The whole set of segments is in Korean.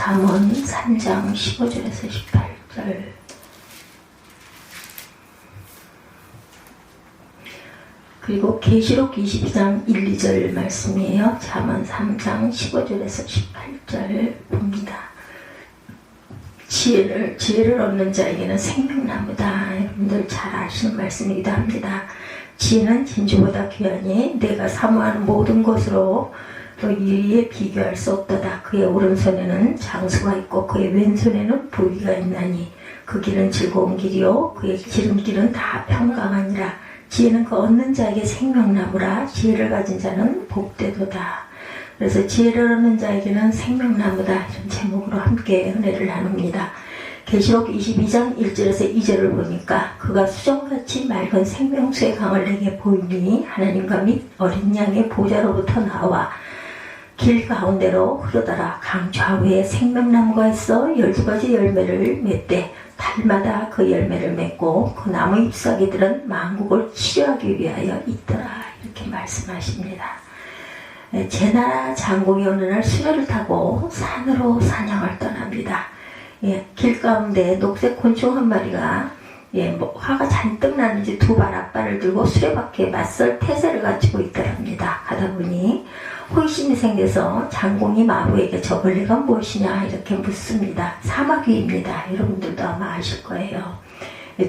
잠언 3장 15절에서 18절. 그리고 계시록 22장 1, 2절 말씀이에요. 잠언 3장 15절에서 18절 봅니다. 지혜를 얻는 자에게는 생명나무다. 여러분들 잘 아시는 말씀이기도 합니다. 지혜는 진주보다 귀하니 내가 사모하는 모든 것으로 이에 비교할 수 없도다. 그의 오른손에는 장수가 있고 그의 왼손에는 부귀가 있나니 그 길은 즐거운 길이요 그의 지름길은 다 평강하니라. 지혜는 그 얻는 자에게 생명나무라. 지혜를 가진 자는 복되도다. 그래서 지혜를 얻는 자에게는 생명나무다. 이런 제목으로 함께 은혜를 나눕니다. 계시록 22장 1절에서 2절을 보니까 그가 수정같이 맑은 생명수의 강을 내게 보이니 하나님과 및 어린 양의 보좌로부터 나와 길 가운데로 흐르더라. 강 좌우에 생명나무가 있어 12가지 열매를 맺되 달마다 그 열매를 맺고 그 나무 잎사귀들은 만국을 치료하기 위하여 있더라. 이렇게 말씀하십니다. 제나라 장공이 어느 날 수레를 타고 산으로 사냥을 떠납니다. 길 가운데 녹색 곤충 한 마리가 화가 잔뜩 나는지 두 발 앞발을 들고 수레바퀴에 맞설 태세를 갖추고 있더랍니다. 가다 보니 호기심이 생겨서 장공이 마부에게 저 벌레가 무엇이냐 이렇게 묻습니다. 사마귀입니다. 여러분들도 아마 아실 거예요.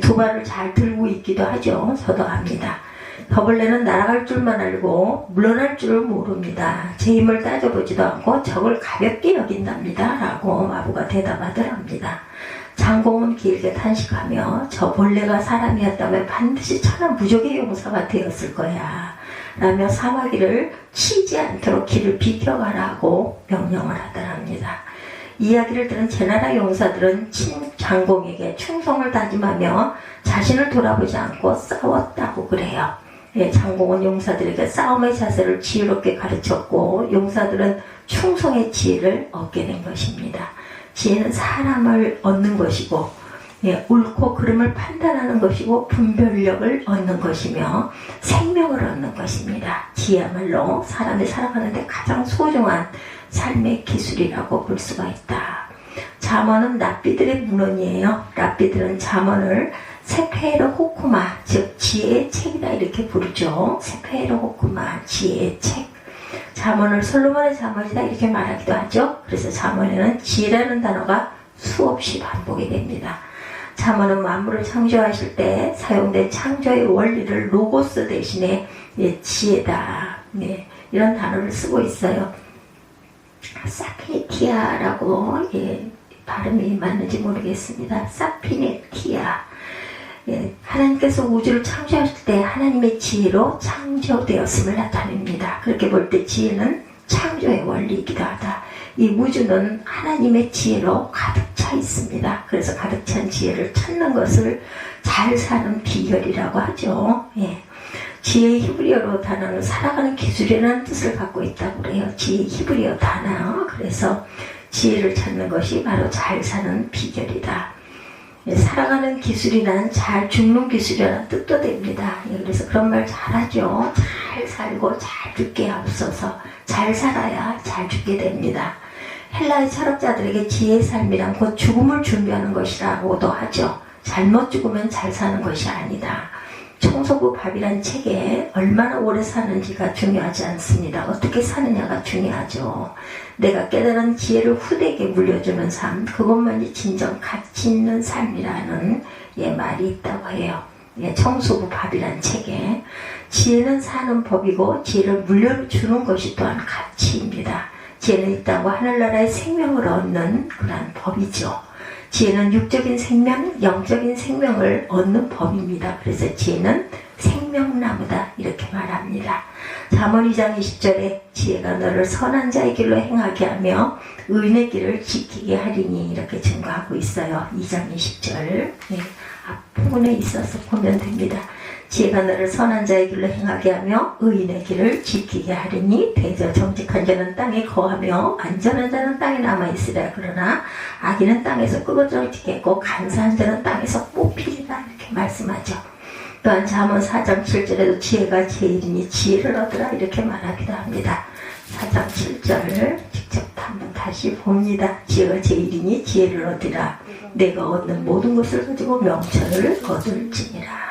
두 발을 잘 들고 있기도 하죠. 저도 압니다. 저 벌레는 날아갈 줄만 알고 물러날 줄을 모릅니다. 제 힘을 따져보지도 않고 적을 가볍게 여긴답니다. 라고 마부가 대답하더랍니다. 장공은 길게 탄식하며 저 벌레가 사람이었다면 반드시 천한 무적의 용사가 되었을 거야 라며 사마귀를 치지 않도록 길을 비켜가라고 명령을 하더랍니다. 이야기를 들은 제나라 용사들은 장공에게 충성을 다짐하며 자신을 돌아보지 않고 싸웠다고 그래요. 장공은 용사들에게 싸움의 자세를 지혜롭게 가르쳤고 용사들은 충성의 지혜를 얻게 된 것입니다. 지혜는 사람을 얻는 것이고 옳고 그름을 판단하는 것이고 분별력을 얻는 것이며 생명을 얻는 것입니다. 지혜야말로 사람이 살아가는데 가장 소중한 삶의 기술이라고 볼 수가 있다. 잠언은 랍비들의 문헌이에요. 랍비들은 잠언을 세페헤르 호쿠마, 즉 지혜의 책이다 이렇게 부르죠. 세페헤르 호쿠마, 지혜의 책. 잠언을 솔로몬의 잠언이다 이렇게 말하기도 하죠. 그래서 잠언에는 지혜라는 단어가 수없이 반복이 됩니다. 잠언은 만물을 창조하실 때 사용된 창조의 원리를 로고스 대신에 지혜다 이런 단어를 쓰고 있어요. 사피네티아라고 발음이 맞는지 모르겠습니다. 사피네티아. 하나님께서 우주를 창조하실 때 하나님의 지혜로 창조되었음을 나타냅니다. 그렇게 볼 때 지혜는 창조의 원리이기도 하다. 이 우주는 하나님의 지혜로 가득 차 있습니다. 그래서 가득 찬 지혜를 찾는 것을 잘 사는 비결이라고 하죠. 지혜의 히브리어로 단어는 살아가는 기술이라는 뜻을 갖고 있다고 그래요. 지혜의 히브리어 단어. 그래서 지혜를 찾는 것이 바로 잘 사는 비결이다. 살아가는 기술이란 잘 죽는 기술이라는 뜻도 됩니다. 그래서 그런 말 잘하죠. 잘 살고 잘 죽게 앞서서 잘 살아야 잘 죽게 됩니다. 헬라의 철학자들에게 지혜의 삶이란 곧 죽음을 준비하는 것이라고도 하죠. 잘못 죽으면 잘 사는 것이 아니다. 청소부 밥이란 책에 얼마나 오래 사는지가 중요하지 않습니다. 어떻게 사느냐가 중요하죠. 내가 깨달은 지혜를 후대에게 물려주는 삶, 그것만이 진정 가치 있는 삶이라는 말이 있다고 해요. 청소부 밥이란 책에 지혜는 사는 법이고 지혜를 물려주는 것이 또한 가치입니다. 지혜는 이 땅과 하늘나라의 생명을 얻는 그런 법이죠. 지혜는 육적인 생명, 영적인 생명을 얻는 법입니다. 그래서 지혜는 생명나무다 이렇게 말합니다. 잠언 2장 20절에 지혜가 너를 선한 자의 길로 행하게 하며 의인의 길을 지키게 하리니 이렇게 증거하고 있어요. 2장 20절 앞부분에 있어서 보면 됩니다. 지혜가 너를 선한 자의 길로 행하게 하며 의인의 길을 지키게 하리니 대저 정직한 자는 땅에 거하며 안전한 자는 땅에 남아있으랴. 그러나 악인은 땅에서 끄어지겠고 간사한 자는 땅에서 뽑히리라 이렇게 말씀하죠. 또한 잠언 4장 7절에도 지혜가 제일이니 지혜를 얻으라 이렇게 말하기도 합니다. 4장 7절 직접 다 한번 다시 봅니다. 지혜가 제일이니 지혜를 얻으라. 내가 얻는 모든 것을 가지고 명철을 얻을지니라.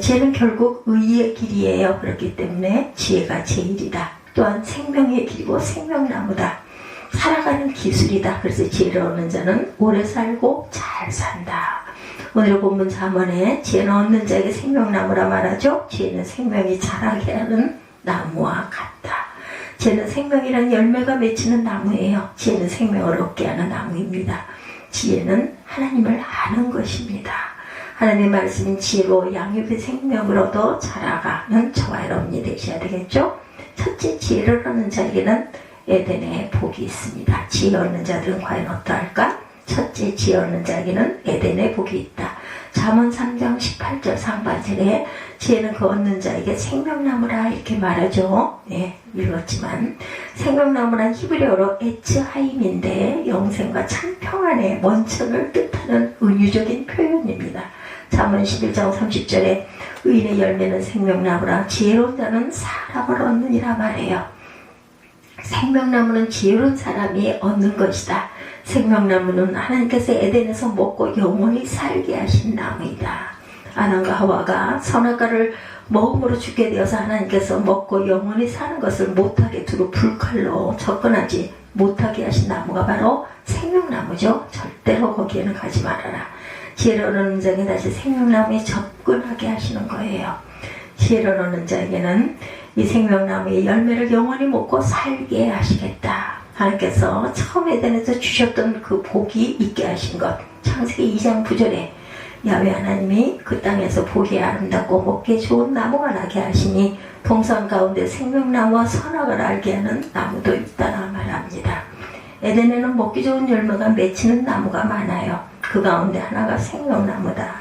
지혜는 결국 의의 길이에요. 그렇기 때문에 지혜가 제일이다. 또한 생명의 길이고 생명나무다. 살아가는 기술이다. 그래서 지혜를 얻는 자는 오래 살고 잘 산다. 오늘 본문 4번에 지혜는 얻는 자에게 생명나무라 말하죠. 지혜는 생명이 자라게 하는 나무와 같다. 지혜는 생명이라는 열매가 맺히는 나무예요. 지혜는 생명을 얻게 하는 나무입니다. 지혜는 하나님을 아는 것입니다. 하나님의 말씀인 지혜로 양육의 생명을 얻어 자라가는 저와 여러분이 되셔야 되겠죠. 첫째, 지혜를 얻는 자에게는 에덴의 복이 있습니다. 지혜 얻는 자들은 과연 어떠할까? 첫째, 지혜 얻는 자에게는 에덴의 복이 있다. 잠언 3장 18절 상반절에 지혜는 그 얻는 자에게 생명나무라 이렇게 말하죠. 네, 읽었지만 생명나무란 히브리어로 에츠하임인데 영생과 참 평안의 원천을 뜻하는 은유적인 표현입니다. 잠언 11장 30절에 의인의 열매는 생명나무라 지혜로운 자는 사람을 얻느니라 말해요. 생명나무는 지혜로운 사람이 얻는 것이다. 생명나무는 하나님께서 에덴에서 먹고 영원히 살게 하신 나무이다. 아담과 하와가 선악과를 먹음으로 죽게 되어서 하나님께서 먹고 영원히 사는 것을 못하게 두루 불칼로 접근하지 못하게 하신 나무가 바로 생명나무죠. 절대로 거기에는 가지 말아라. 지혜를 얻는 자에게 다시 생명나무에 접근하게 하시는 거예요. 지혜를 얻는 자에게는 이 생명나무의 열매를 영원히 먹고 살게 하시겠다. 하나님께서 처음 에덴에서 주셨던 그 복이 있게 하신 것. 창세기 2장 9절에 야훼 하나님이 그 땅에서 보기에 아름답고 먹기에 좋은 나무가 나게 하시니 동산 가운데 생명나무와 선악을 알게 하는 나무도 있다나 말합니다. 에덴에는 먹기 좋은 열매가 맺히는 나무가 많아요. 그 가운데 하나가 생명나무다.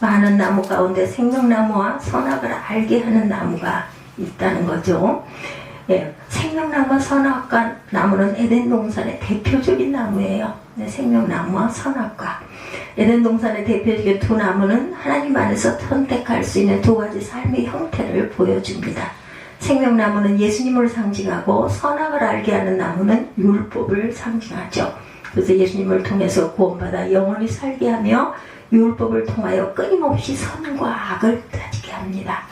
많은 나무 가운데 생명나무와 선악을 알게 하는 나무가 있다는 거죠. 예, 생명나무와 선악과 나무는 에덴 동산의 대표적인 나무예요. 네, 생명나무와 선악과. 에덴 동산의 대표적인 두 나무는 하나님 안에서 선택할 수 있는 두 가지 삶의 형태를 보여줍니다. 생명나무는 예수님을 상징하고 선악을 알게 하는 나무는 율법을 상징하죠. 그래서 예수님을 통해서 구원받아 영원히 살게 하며 율법을 통하여 끊임없이 선과 악을 따지게 합니다.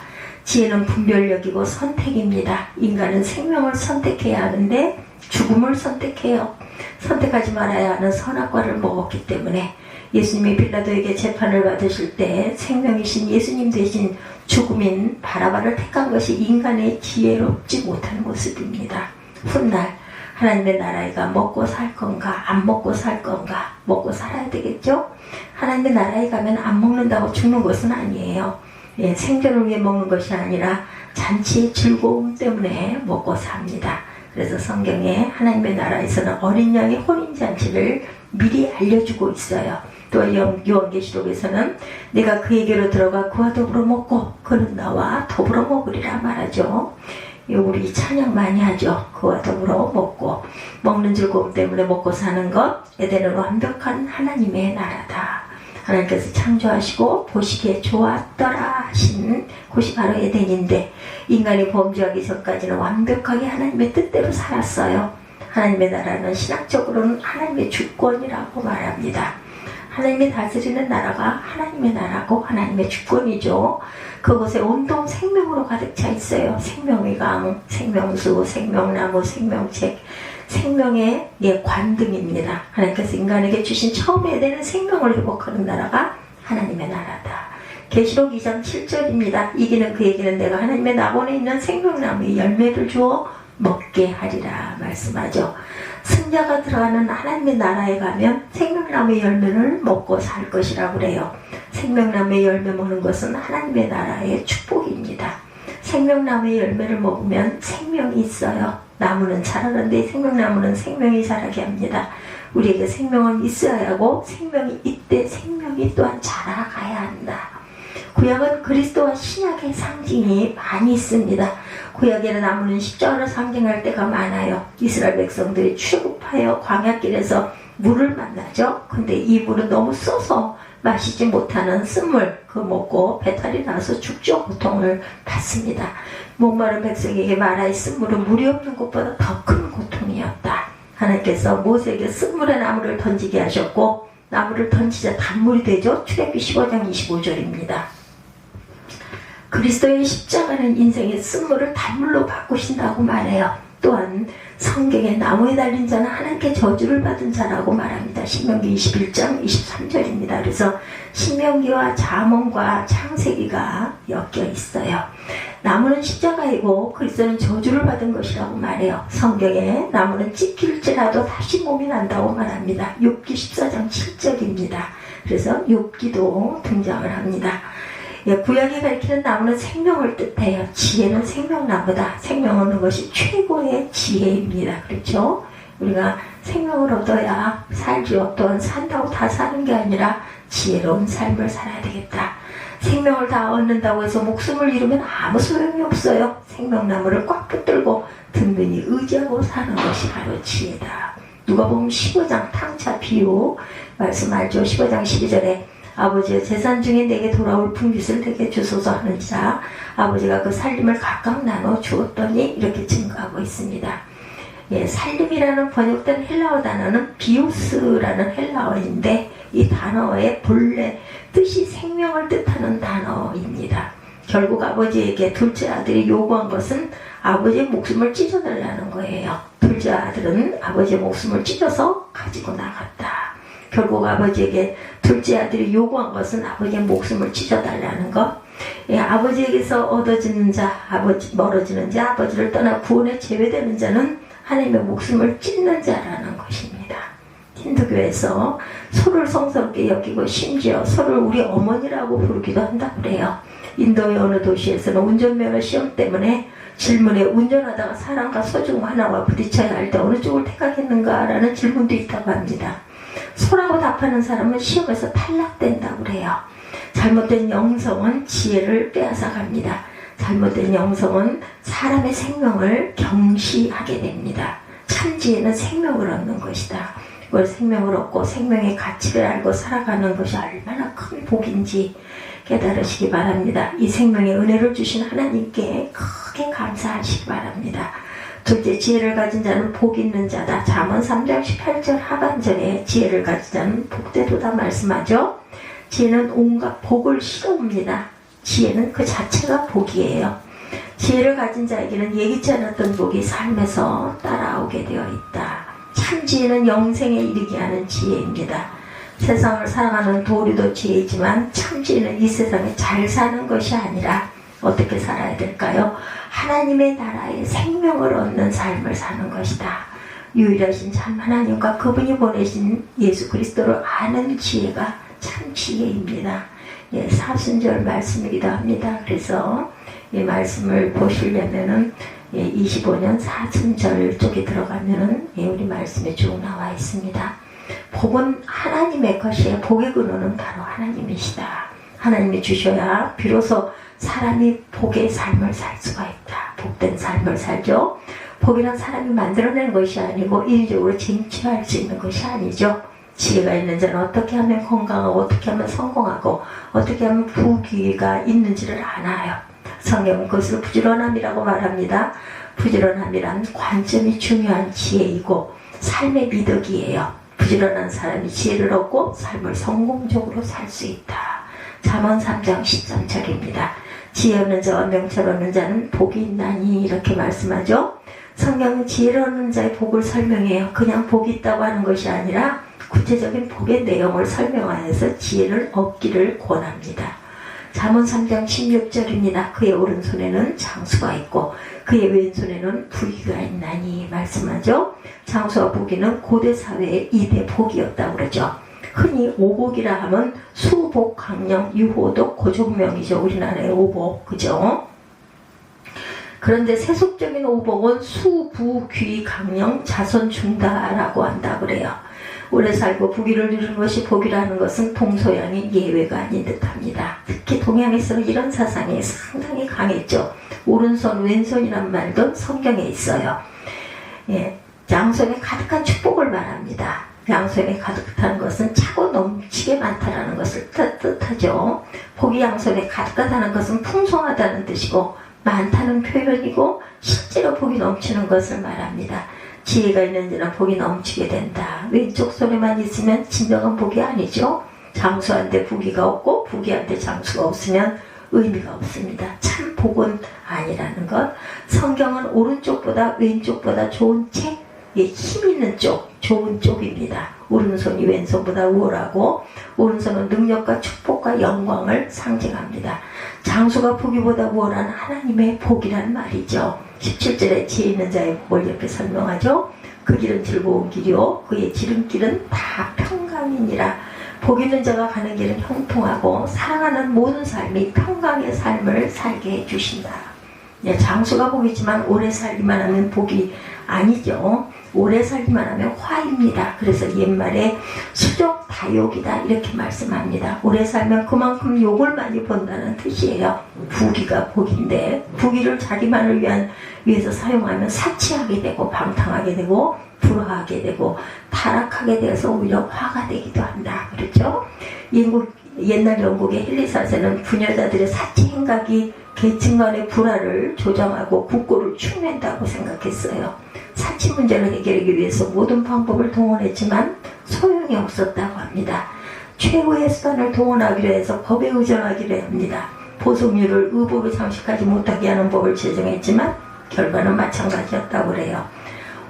지혜는 분별력이고 선택입니다. 인간은 생명을 선택해야 하는데 죽음을 선택해요. 선택하지 말아야 하는 선악과를 먹었기 때문에 예수님이 빌라도에게 재판을 받으실 때 생명이신 예수님 대신 죽음인 바라바를 택한 것이 인간의 지혜롭지 못한 모습입니다. 훗날 하나님의 나라에가 먹고 살 건가 안 먹고 살 건가. 먹고 살아야 되겠죠. 하나님의 나라에 가면 안 먹는다고 죽는 것은 아니에요. 예, 생존을 위해 먹는 것이 아니라 잔치의 즐거움 때문에 먹고 삽니다. 그래서 성경에 하나님의 나라에서는 어린 양의 혼인잔치를 미리 알려주고 있어요. 또 요한계시록에서는 내가 그에게로 들어가 그와 더불어 먹고 그는 나와 더불어 먹으리라 말하죠. 우리 찬양 많이 하죠. 그와 더불어 먹고. 먹는 즐거움 때문에 먹고 사는 것, 에덴은 완벽한 하나님의 나라다. 하나님께서 창조하시고 보시기에 좋았더라 하신 곳이 바로 에덴인데 인간이 범죄하기 전까지는 완벽하게 하나님의 뜻대로 살았어요. 하나님의 나라는 신학적으로는 하나님의 주권이라고 말합니다. 하나님이 다스리는 나라가 하나님의 나라고 하나님의 주권이죠. 그곳에 온통 생명으로 가득 차 있어요. 생명의 강, 생명수, 생명나무, 생명책, 생명의 관등입니다. 하나님께서 인간에게 주신 처음에 에덴은 생명을 회복하는 나라가 하나님의 나라다. 계시록 2장 7절입니다. 이기는 그에게는 내가 하나님의 낙원에 있는 생명나무의 열매를 주어 먹게 하리라 말씀하죠. 승자가 들어가는 하나님의 나라에 가면 생명나무의 열매를 먹고 살 것이라고 그래요. 생명나무의 열매 먹는 것은 하나님의 나라의 축복입니다. 생명나무의 열매를 먹으면 생명이 있어요. 나무는 자라는데 생명나무는 생명이 자라게 합니다. 우리에게 생명은 있어야 하고 생명이 있되 생명이 또한 자라가야 한다. 구약은 그리스도와 신약의 상징이 많이 있습니다. 구약에는 나무는 십자가를 상징할 때가 많아요. 이스라엘 백성들이 출애굽하여 광야길에서 물을 만나죠. 근데 이 물은 너무 써서 마시지 못하는 쓴물, 그거 먹고 배탈이 나서 죽죠. 고통을 받습니다. 목마른 백성에게 마라의 쓴물은 물이 없는 것보다 더 큰 고통이었다. 하나님께서 모세에게 쓴물에 나무를 던지게 하셨고 나무를 던지자 단물이 되죠. 출애굽기 15장 25절입니다. 그리스도의 십자가는 인생의 쓴물을 단물로 바꾸신다고 말해요. 또한 성경에 나무에 달린 자는 하나님께 저주를 받은 자라고 말합니다. 신명기 21장 23절입니다. 그래서 신명기와 잠언과 창세기가 엮여 있어요. 나무는 십자가이고 그리스도는 저주를 받은 것이라고 말해요. 성경에 나무는 찢길지라도 다시 몸이 난다고 말합니다. 욥기 14장 7절입니다. 그래서 욥기도 등장을 합니다. 구약이 가리키는 나무는 생명을 뜻해요. 지혜는 생명나무다. 생명 얻는 것이 최고의 지혜입니다. 그렇죠? 우리가 생명을 얻어야 살죠. 또한 산다고 다 사는 게 아니라 지혜로운 삶을 살아야 되겠다. 생명을 다 얻는다고 해서 목숨을 잃으면 아무 소용이 없어요. 생명나무를 꽉 붙들고 든든히 의지하고 사는 것이 바로 지혜다. 누가복음 15장 탕자 비유 말씀 알죠? 15장 12절에 아버지의 재산 중에 내게 돌아올 분깃을 내게 주소서 하는 자, 아버지가 그 살림을 각각 나눠 주었더니 이렇게 증거하고 있습니다. 살림이라는 번역된 헬라어 단어는 비오스라는 헬라어인데 이 단어의 본래 뜻이 생명을 뜻하는 단어입니다. 결국 아버지에게 둘째 아들이 요구한 것은 아버지의 목숨을 찢어달라는 거예요. 둘째 아들은 아버지의 목숨을 찢어서 가지고 나갔다. 결국 아버지에게 둘째 아들이 요구한 것은 아버지의 목숨을 찢어달라는 것. 아버지에게서 얻어지는 자, 멀어지는 자, 아버지를 떠나 구원에 제외되는 자는 하나님의 목숨을 찢는 자라는 것입니다. 힌두교에서 소를 성스럽게 여기고 심지어 소를 우리 어머니라고 부르기도 한다고 그래요. 인도의 어느 도시에서는 운전면허 시험 때문에 질문에 운전하다가 사람과 소 중 하나와 부딪혀야 할 때 어느 쪽을 택하겠는가라는 질문도 있다고 합니다. 소라고 답하는 사람은 시험에서 탈락된다고 그래요. 잘못된 영성은 지혜를 빼앗아갑니다. 잘못된 영성은 사람의 생명을 경시하게 됩니다. 참 지혜는 생명을 얻는 것이다. 그걸 생명을 얻고 생명의 가치를 알고 살아가는 것이 얼마나 큰 복인지 깨달으시기 바랍니다. 이 생명의 은혜를 주신 하나님께 크게 감사하시기 바랍니다. 둘째, 지혜를 가진 자는 복 있는 자다. 잠언 3장 18절 하반절에 지혜를 가진 자는 복되도다 말씀하죠. 지혜는 온갖 복을 실어옵니다. 지혜는 그 자체가 복이에요. 지혜를 가진 자에게는 예기치 않았던 복이 삶에서 따라오게 되어 있다. 참 지혜는 영생에 이르게 하는 지혜입니다. 세상을 살아가는 도리도 지혜이지만 참 지혜는 이 세상에 잘 사는 것이 아니라 어떻게 살아야 될까요? 하나님의 나라에 생명을 얻는 삶을 사는 것이다. 유일하신 참 하나님과 그분이 보내신 예수 그리스도를 아는 지혜가 참 지혜입니다. 사순절 말씀이기도 합니다. 그래서 이 말씀을 보시려면은 25년 사순절 쪽에 들어가면은 우리 말씀에 쭉 나와 있습니다. 복은 하나님의 것이에요. 복의 근원은 바로 하나님이시다. 하나님이 주셔야 비로소 사람이 복의 삶을 살 수가 있다. 복된 삶을 살죠. 복이란 사람이 만들어낸 것이 아니고 인위적으로 쟁취할 수 있는 것이 아니죠. 지혜가 있는 자는 어떻게 하면 건강하고 어떻게 하면 성공하고 어떻게 하면 부귀가 있는지를 알아요. 성경은 그것을 부지런함이라고 말합니다. 부지런함이란 관점이 중요한 지혜이고 삶의 미덕이에요. 부지런한 사람이 지혜를 얻고 삶을 성공적으로 살 수 있다. 잠언 3장 13절입니다. 지혜 얻는 자와 명철 얻는 자는 복이 있나니 이렇게 말씀하죠. 성경은 지혜를 얻는 자의 복을 설명해요. 그냥 복이 있다고 하는 것이 아니라 구체적인 복의 내용을 설명하여서 지혜를 얻기를 권합니다. 잠언 3장 16절입니다. 그의 오른손에는 장수가 있고 그의 왼손에는 부귀가 있나니 말씀하죠. 장수와 부귀는 고대 사회의 2대 복이었다고 그러죠. 흔히 오복이라 하면 수복, 강령, 유호독, 고종명이죠. 우리나라의 오복, 그죠? 그런데 세속적인 오복은 수, 부, 귀, 강령, 자손 중다라고 한다 그래요. 오래 살고 부귀를 누리는 것이 복이라는 것은 동서양의 예외가 아닌 듯합니다. 특히 동양에서는 이런 사상이 상당히 강했죠. 오른손, 왼손이란 말도 성경에 있어요. 양손에 가득한 축복을 말합니다. 양손에 가득한 것은 차고 넘치게 많다라는 것을 뜻하죠. 복이 양손에 가득하다는 것은 풍성하다는 뜻이고 많다는 표현이고 실제로 복이 넘치는 것을 말합니다. 지혜가 있는 자는 복이 넘치게 된다. 왼쪽 손에만 있으면 진정한 복이 아니죠. 장수한테 부귀가 없고 부귀한테 장수가 없으면 의미가 없습니다. 참 복은 아니라는 것. 성경은 오른쪽보다 왼쪽보다 좋은 책, 힘 있는 쪽, 좋은 쪽입니다. 오른손이 왼손보다 우월하고 오른손은 능력과 축복과 영광을 상징합니다. 장수가 부귀보다 우월한 하나님의 복이란 말이죠. 17절에 지혜 있는 자의 복을 이렇게 설명하죠. 그 길은 즐거운 길이요 그의 지름길은 다 평강이니라. 복 있는 자가 가는 길은 형통하고 사랑하는 모든 삶이 평강의 삶을 살게 해주신다. 장수가 복이지만 오래 살기만 하면 복이 아니죠. 오래 살기만 하면 화입니다. 그래서 옛말에 수족 다욕이다 이렇게 말씀합니다. 오래 살면 그만큼 욕을 많이 본다는 뜻이에요. 부귀가 복인데 부귀를 자기만을 위해서 사용하면 사치하게 되고 방탕하게 되고 불화하게 되고 타락하게 되어서 오히려 화가 되기도 한다. 그렇죠? 옛날 영국의 헨리 4세는 부녀자들의 사치 행각이 계층 간의 불화를 조정하고 국고를 축낸다고 생각했어요. 사치 문제를 해결하기 위해서 모든 방법을 동원했지만 소용이 없었다고 합니다. 최후의 수단을 동원하기로 해서 법에 의존하기로 합니다. 보석률을 의복에 장식하지 못하게 하는 법을 제정했지만 결과는 마찬가지였다고 그래요.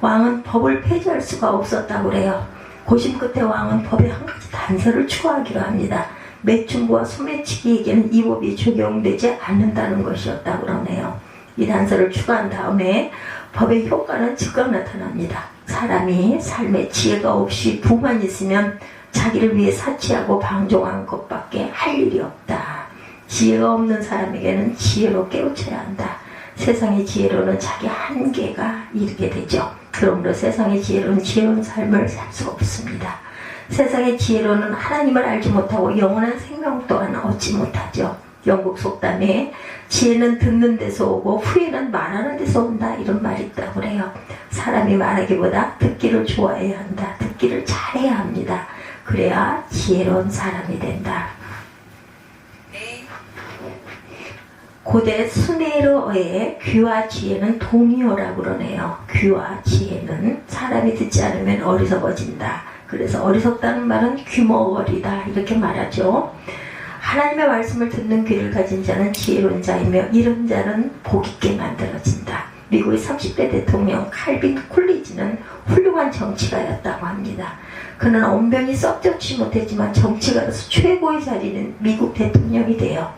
왕은 법을 폐지할 수가 없었다고 그래요. 고심 끝에 왕은 법에 한 가지 단서를 추가하기로 합니다. 매춘부와 소매치기에게는 이 법이 적용되지 않는다는 것이었다고 그러네요. 이 단서를 추가한 다음에 법의 효과는 즉각 나타납니다. 사람이 삶에 지혜가 없이 부만 있으면 자기를 위해 사치하고 방종한 것밖에 할 일이 없다. 지혜가 없는 사람에게는 지혜로 깨우쳐야 한다. 세상의 지혜로는 자기 한계가 이르게 되죠. 그러므로 세상의 지혜로는 지혜로운 삶을 살 수 없습니다. 세상의 지혜로는 하나님을 알지 못하고 영원한 생명 또한 얻지 못하죠. 영국 속담에 지혜는 듣는 데서 오고 후회는 말하는 데서 온다 이런 말이 있다고 그래요. 사람이 말하기보다 듣기를 좋아해야 한다. 듣기를 잘해야 합니다. 그래야 지혜로운 사람이 된다. 고대 수메르어의 귀와 지혜는 동의어라고 그러네요. 귀와 지혜는 사람이 듣지 않으면 어리석어진다. 그래서 어리석다는 말은 귀머거리다 이렇게 말하죠. 하나님의 말씀을 듣는 귀를 가진 자는 지혜로운 자이며 이런 자는 복 있게 만들어진다. 미국의 30대 대통령 칼빈 쿨리지는 훌륭한 정치가였다고 합니다. 그는 언변이 썩적지 못했지만 정치가로서 최고의 자리는 미국 대통령이 돼요.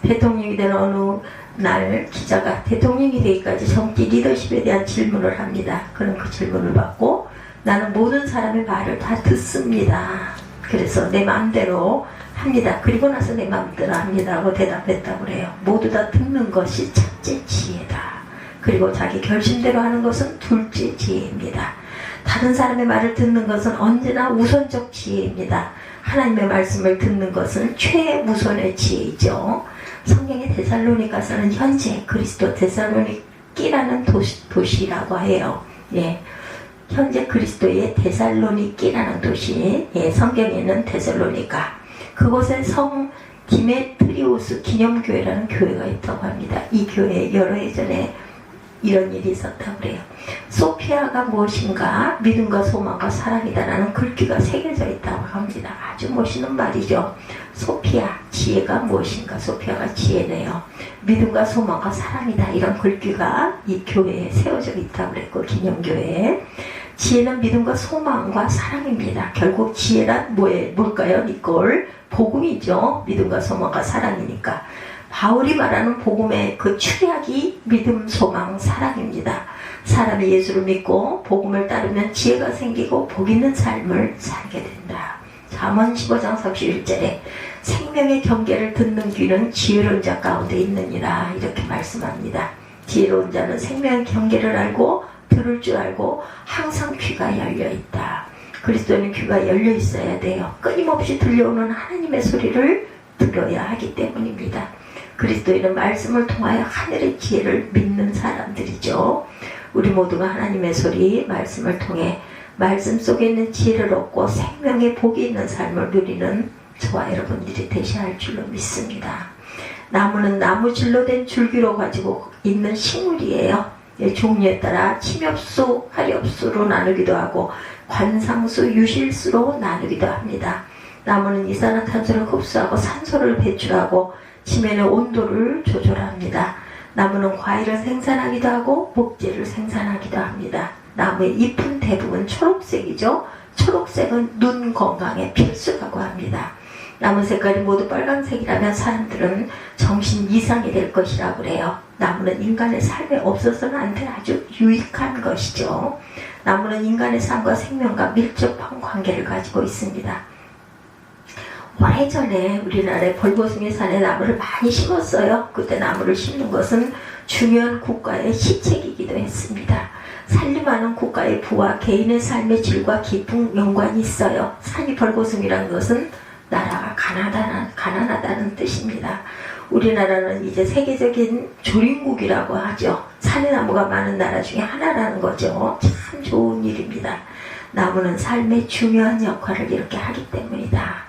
대통령이 된 어느 날 기자가 대통령이 되기까지 정치 리더십에 대한 질문을 합니다. 그는 그 질문을 받고 나는 모든 사람의 말을 다 듣습니다. 그래서 내 마음대로 합니다. 그리고 나서 내 마음대로 합니다 하고 대답했다고 그래요. 모두 다 듣는 것이 첫째 지혜다. 그리고 자기 결심대로 하는 것은 둘째 지혜입니다. 다른 사람의 말을 듣는 것은 언제나 우선적 지혜입니다. 하나님의 말씀을 듣는 것은 최우선의 지혜이죠. 성경의 데살로니가서는 현재 그리스도 데살로니키라는 도시라고 해요. 예. 현재 그리스도의 데살로니키라는 도시, 예, 성경에는 데살로니가, 그곳에 성 디메트리우스 기념교회라는 교회가 있다고 합니다. 이 교회에 여러 해 전에 이런 일이 있었다고 그래요. 소피아가 무엇인가? 믿음과 소망과 사랑이다라는 글귀가 새겨져 있다고 합니다. 아주 멋있는 말이죠. 소피아, 지혜가 무엇인가? 소피아가 지혜네요. 믿음과 소망과 사랑이다. 이런 글귀가 이 교회에 세워져 있다고 그랬고, 기념교회에. 지혜는 믿음과 소망과 사랑입니다. 결국 지혜란 뭘까요? 니꼴 복음이죠. 믿음과 소망과 사랑이니까. 바울이 말하는 복음의 그 축약이 믿음, 소망, 사랑입니다. 사람이 예수를 믿고 복음을 따르면 지혜가 생기고 복 있는 삶을 살게 된다. 잠언 15장 31절에 생명의 경계를 듣는 귀는 지혜로운 자 가운데 있느니라 이렇게 말씀합니다. 지혜로운 자는 생명의 경계를 알고 들을 줄 알고 항상 귀가 열려있다. 그리스도는 귀가 열려 있어야 돼요. 끊임없이 들려오는 하나님의 소리를 들어야 하기 때문입니다. 그리스도인은 말씀을 통하여 하늘의 지혜를 믿는 사람들이죠. 우리 모두가 하나님의 소리, 말씀을 통해 말씀 속에 있는 지혜를 얻고 생명의 복이 있는 삶을 누리는 저와 여러분들이 되셔야 할 줄로 믿습니다. 나무는 나무질로 된 줄기로 가지고 있는 식물이에요. 종류에 따라 침엽수, 화렵수로 나누기도 하고 관상수, 유실수로 나누기도 합니다. 나무는 이산화탄소를 흡수하고 산소를 배출하고 지면의 온도를 조절합니다. 나무는 과일을 생산하기도 하고 목재를 생산하기도 합니다. 나무의 잎은 대부분 초록색이죠. 초록색은 눈 건강에 필수라고 합니다. 나무 색깔이 모두 빨간색이라면 사람들은 정신 이상이 될 것이라고 그래요. 나무는 인간의 삶에 없어서는 안 될 아주 유익한 것이죠. 나무는 인간의 삶과 생명과 밀접한 관계를 가지고 있습니다. 오래전에 우리나라의 벌거숭이 산에 나무를 많이 심었어요. 그때 나무를 심는 것은 중요한 국가의 시책이기도 했습니다. 살림하는 국가의 부와 개인의 삶의 질과 깊은 연관이 있어요. 산이 벌거숭이라는 것은 나라가 가난하다는 뜻입니다. 우리나라는 이제 세계적인 조림국이라고 하죠. 산의 나무가 많은 나라 중에 하나라는 거죠. 참 좋은 일입니다. 나무는 삶의 중요한 역할을 이렇게 하기 때문이다.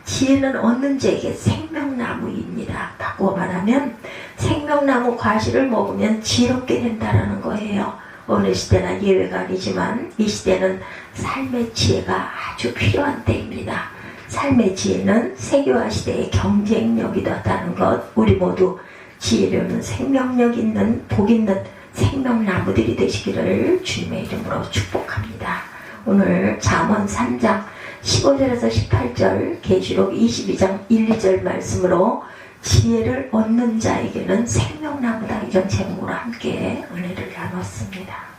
지혜는 얻는 자에게 생명나무입니다. 바꾸어 말하면 생명나무 과실을 먹으면 지혜롭게 된다는 거예요. 어느 시대나 예외가 아니지만 이 시대는 삶의 지혜가 아주 필요한 때입니다. 삶의 지혜는 세계화 시대의 경쟁력이었다는 것, 우리 모두 지혜로는 생명력 있는 복 있는 생명나무들이 되시기를 주님의 이름으로 축복합니다. 오늘 잠언 3장 15절에서 18절, 계시록 22장 1, 2절 말씀으로 지혜를 얻는 자에게는 생명나무다, 이런 제목으로 함께 은혜를 나눴습니다.